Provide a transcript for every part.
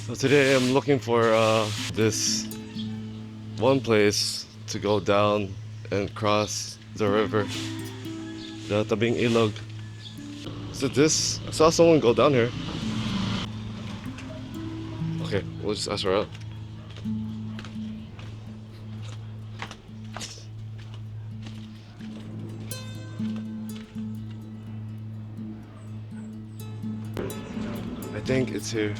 So today I'm looking for this one place to go down and cross the river. The tabing ilog. Is it this? I saw someone go down here. Okay, we'll just ask her out. I think it's here.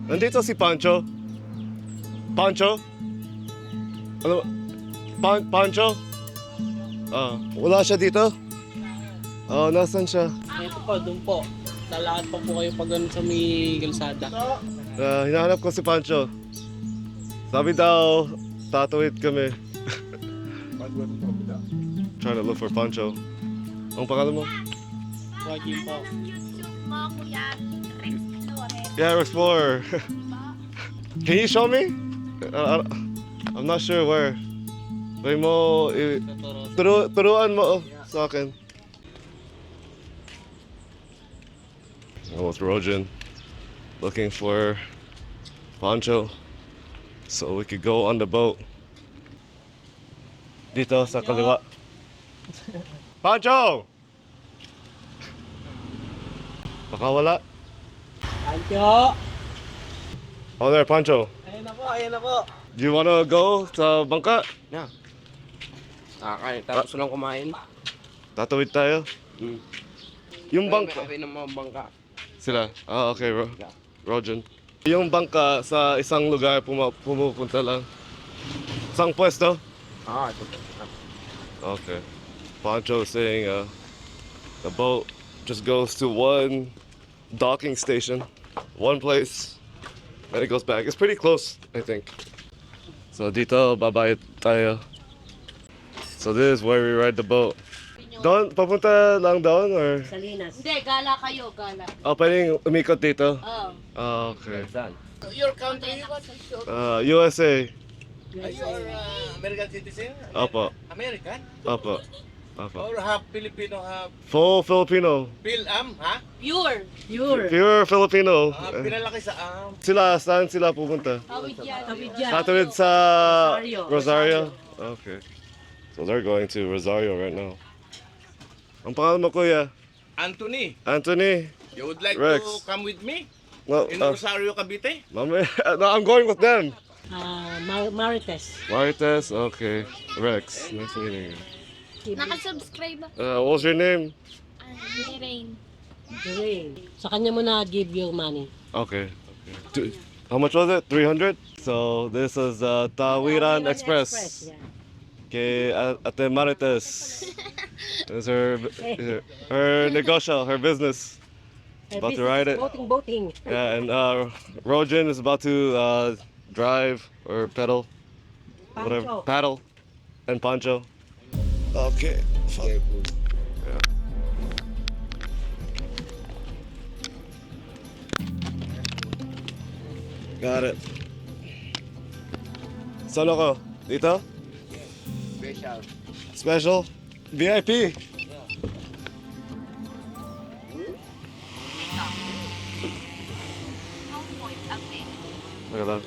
Nandito si Pancho? Pancho? Ano? Pancho? Wala siya dito? Nasaan siya? Ito po, doon po. Lalakad pa po kayo pag ganun sa may kalsada. Hinahanap ko si Pancho. Sabi daw, tatawid kami. Trying to look for Pancho. Ang pangalan mo? Wagin po. Yeah, Explorer. Can you show me? I'm not sure where. Pwede mo, turuan mo sa akin. I'm with Rojan, looking for Pancho, so we could go on the boat. Dito sa kaliwa. Pancho! Baka wala. Pancho! Oh there, Pancho. Ayan na po, ayan na po. Do you wanna go sa bangka? Yeah. Tapos lang kumain. Tatawid tayo. Yung bangka. May ng mga bangka. Sila? Okay, Rojan. Yung bangka sa isang lugar pumupunta lang. Isang pwesto? Ito. Okay. Pancho is saying the boat just goes to one docking station, one place, and it goes back. It's pretty close, I think. So dito, babayad tayo. So this is where we ride the boat. Doon, papunta lang doon or? Salinas. Hindi, gala kayo, gala. Pwedeng umikot dito? Oo. Okay. Your country, USA. Are you American citizen? Opo. American? Opo. Opo. Or half Filipino, half Full Filipino. ha? Pure. Pure. Pure Filipino. Pinalaki sa Sila, saan sila pupunta? Tawid yan. Tawid yan. Tatawid sa Rosario. Rosario? Okay. So they're going to Rosario right now. Ang pangalan mo, kuya? Anthony. Anthony? You would like Rex. to come with me? No, In Rosario, Cavite? no, I'm going with them. Marites. Marites, okay. Rex, nice meeting you. Nakasubscribe ako. What's your name? Rain. Sa kanya mo na give your money. Okay. How much was it? 300? So this is Tawiran Express. Yeah. Okay, Ate Marites. This is her negosyo, her business. About to ride it. Boating. Yeah, and Rojan is about to drive or pedal, whatever, paddle, and Pancho. Okay. Yeah. Got it. Saan ako? Dito? Special. Special? VIP? Look at that.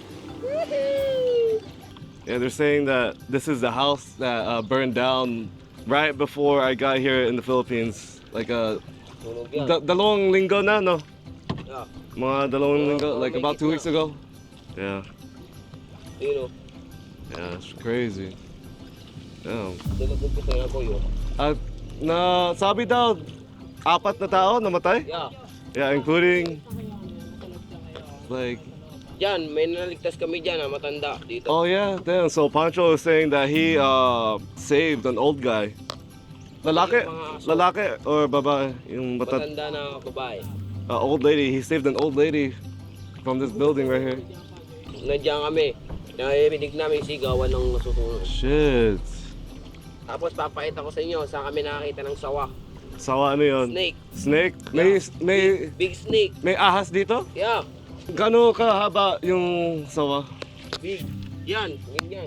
Yeah, they're saying that this is the house that burned down right before I got here in the Philippines. Like dalawang linggo na, no? Yeah. Mga dalawang linggo, like about 2 weeks ago. Yeah. You know, Yeah, it's crazy. Damn. nag-umpisa nga po yun. At na sabi daw, 4 na tao namatay? Yeah. Yeah, including like, Diyan, may naligtas kami dyan na matanda dito. oh yeah, damn. So Pancho is saying that he saved an old guy. Lalaki or babae? Yung Matanda na babae. old lady. He saved an old lady from this building right here. Nandiyan kami. Naibinig namin sigawan ng nasusunod. Shit. Tapos papakita ko sa inyo, saan kami nakakita ng sawa. Sawa ano yun? Snake. Snake? Big snake. May ahas dito? Yeah. Gano'n kahaba yung sawa? Big. Yan. Ganyan.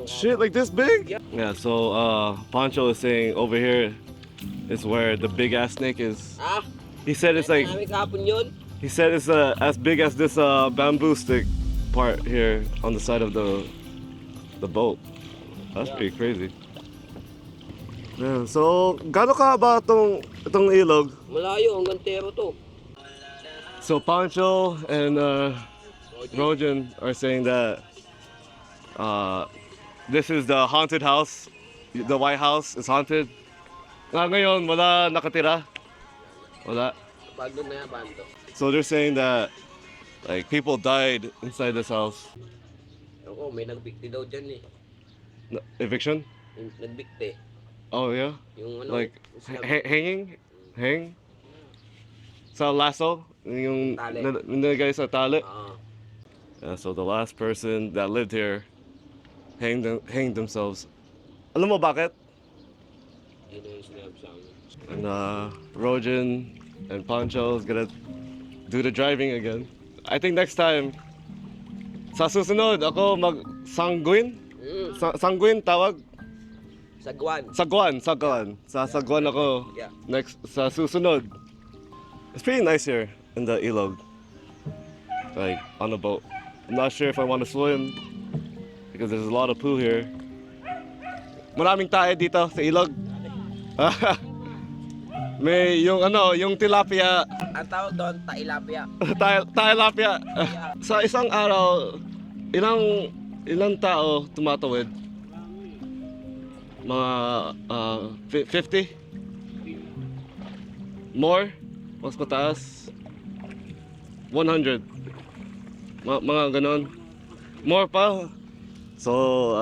Shit, like this big? Yeah, so Pancho is saying over here is where the big ass snake is. He said it's like, he said it's as big as this bamboo stick part here on the side of the boat. That's pretty crazy. Yeah, so gaano ka ba itong ilog? Malayo, hanggang tero to. So Pancho and Rojan are saying that this is the haunted house. The White House is haunted. Ngayon, wala nakatira. Wala. Bando na yan, bando. So they're saying that like people died inside this house. Ako, may nagbikti daw dyan eh. Eviction? Nagbikti. Oh yeah? Yung ano, Like hanging? Hang? Sa lasso? Yung Tali. nilagay sa tali? Ah. So the last person that lived here hanged themselves. Alam mo bakit? Yun yung sinabi sa amin. And Rojan and Pancho is gonna do the driving again. I think next time, sa susunod, ako mag-sanguin? Sanguin tawag? Sagwan. Sagwan. Sa Sagwan ako. Yeah. Next, sa susunod. It's pretty nice here in the ilog. Like, on the boat. I'm not sure if I want to swim because there's a lot of poo here. Maraming tae dito sa ilog. May yung tilapia. Ang tawag doon, tailapia. Tilapia. Sa isang araw, ilang tao tumatawid? Mga 50? More? Mas pataas? 100? Mga ganon? More pa? So,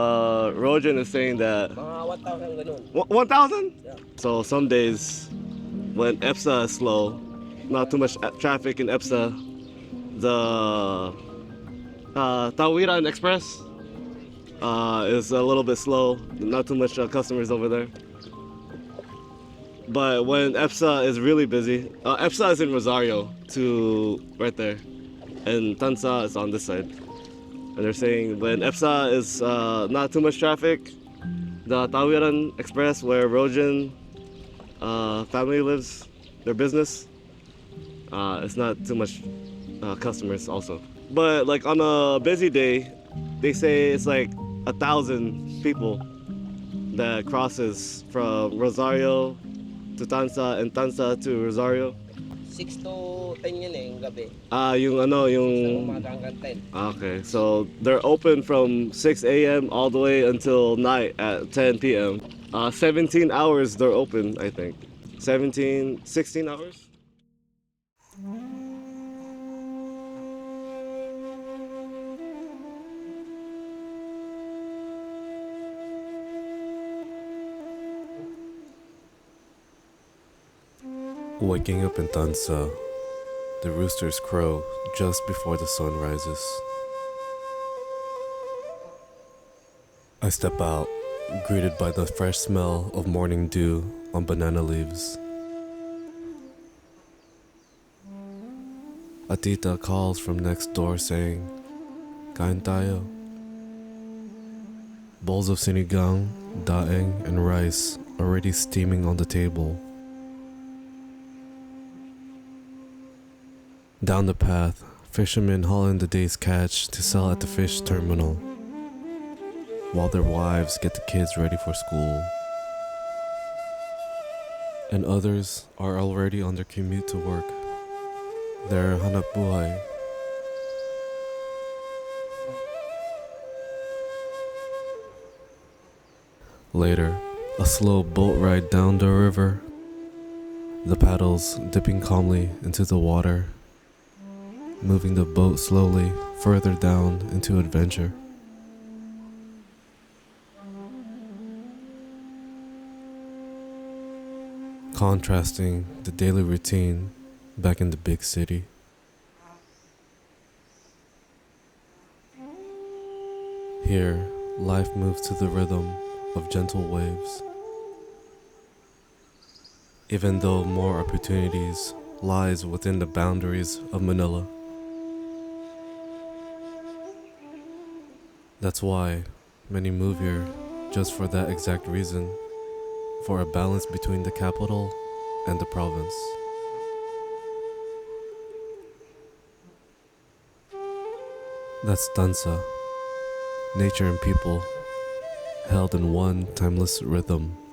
Rojan is saying that... Mga 1,000 ganun. 1,000? Yeah. So, some days, when EPSA is slow, not too much traffic in EPSA, the Tawiran Express is a little bit slow, not too much customers over there. But when EPSA is really busy, EPSA is in Rosario, right there, and Tanza is on this side. And they're saying when EPSA is not too much traffic, the Tawiran Express, where Rojan family lives, their business, it's not too much customers also. But like on a busy day, they say it's like 1,000 people that crosses from Rosario to Tanza and Tanza to Rosario. 6 to 10 yun eh, yung gabi. Yung Sa umaga hanggang 10. Okay, so they're open from 6 a.m. all the way until night at 10 p.m. 17 hours they're open, I think. 16 hours? Waking up in Tanza, the roosters crow just before the sun rises. I step out, greeted by the fresh smell of morning dew on banana leaves. A tita calls from next door saying, "Kain tayo." Bowls of sinigang, daeng, and rice already steaming on the table. Down the path, fishermen haul in the day's catch to sell at the fish terminal, while their wives get the kids ready for school. And others are already on their commute to work, their hanap buhay. Later, a slow boat ride down the river, the paddles dipping calmly into the water, moving the boat slowly further down into adventure. Contrasting the daily routine back in the big city. Here, life moves to the rhythm of gentle waves. Even though more opportunities lies within the boundaries of Manila. That's why Many move here just for that exact reason, for a balance between the capital and the province. That's Tanza, nature and people, held in one timeless rhythm.